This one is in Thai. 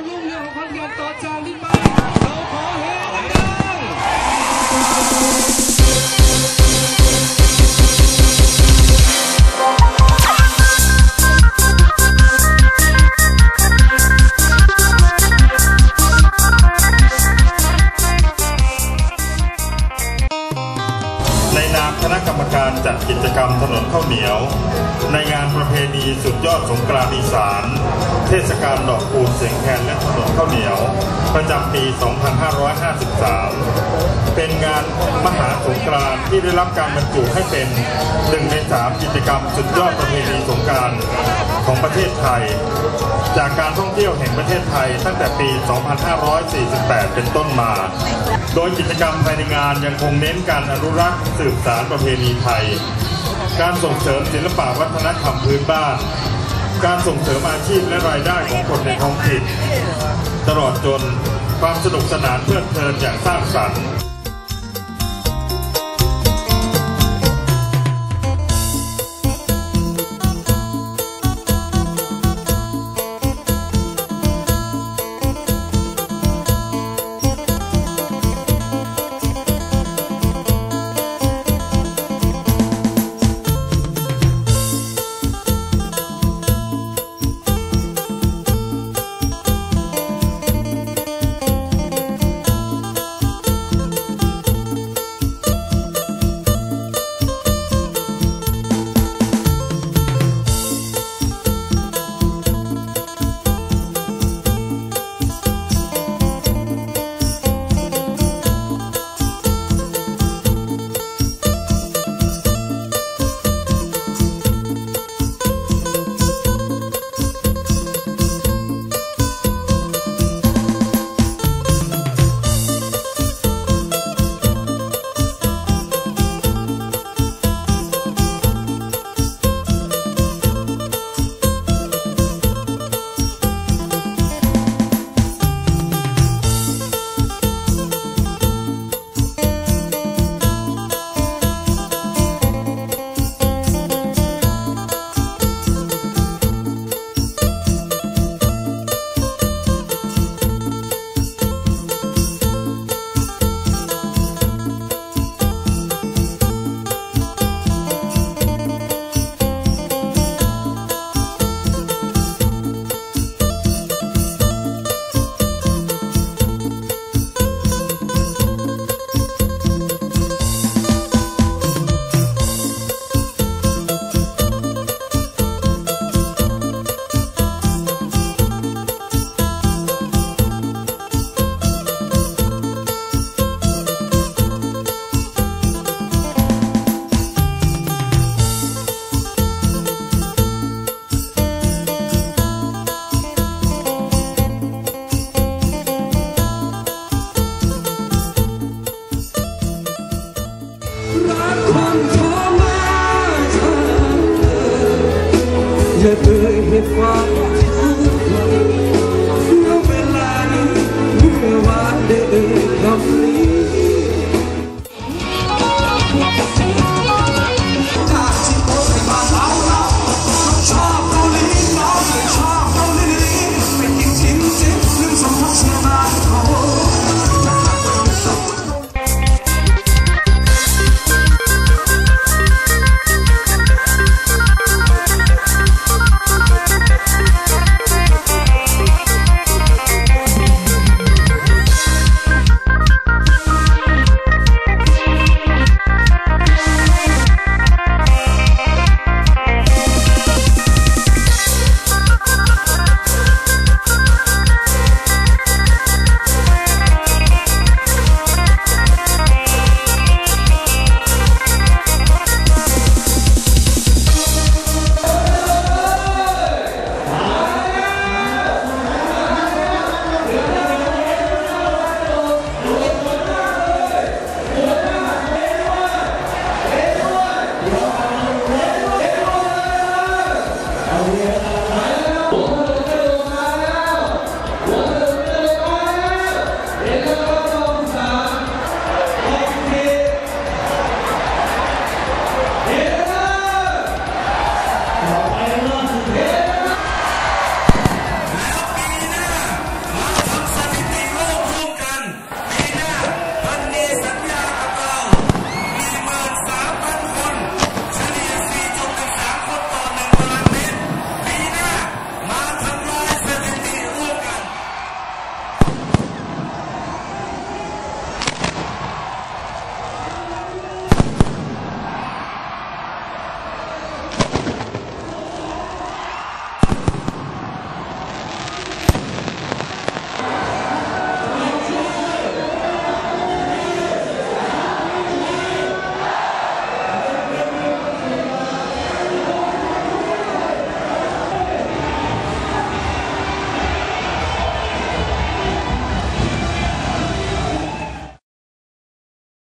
ความรุ่งเรืองของคนเมืองต่อจากนี้ไปเราขอเฮดังๆในนามคณะกรรมการจัดกิจกรรมถนนข้าวเหนียวในงานประเพณีสุดยอดสงกรานต์อีสานเทศกาลดอกคูณเสียงแคนและถนนข้าวเหนียวประจำปี 2553 เป็นงานมหาสงกรานต์ที่ได้รับการบรรจุให้เป็น1 ใน 3 กิจกรรมสุดยอดประเพณีสงกรานต์ของประเทศไทยจากการท่องเที่ยวแห่งประเทศไทยตั้งแต่ปี 2548 เป็นต้นมาโดยกิจกรรมภายในงานยังคงเน้นการอนุรักษ์สืบสานประเพณีไทยการส่งเสริมศิลปวัฒนธรรมพื้นบ้านการส่งเสริมอาชีพและรายได้ของคนในท้องถิ่นตลอดจนความสนุกสนานเพลิดเพลินอย่างสร้างสรรค์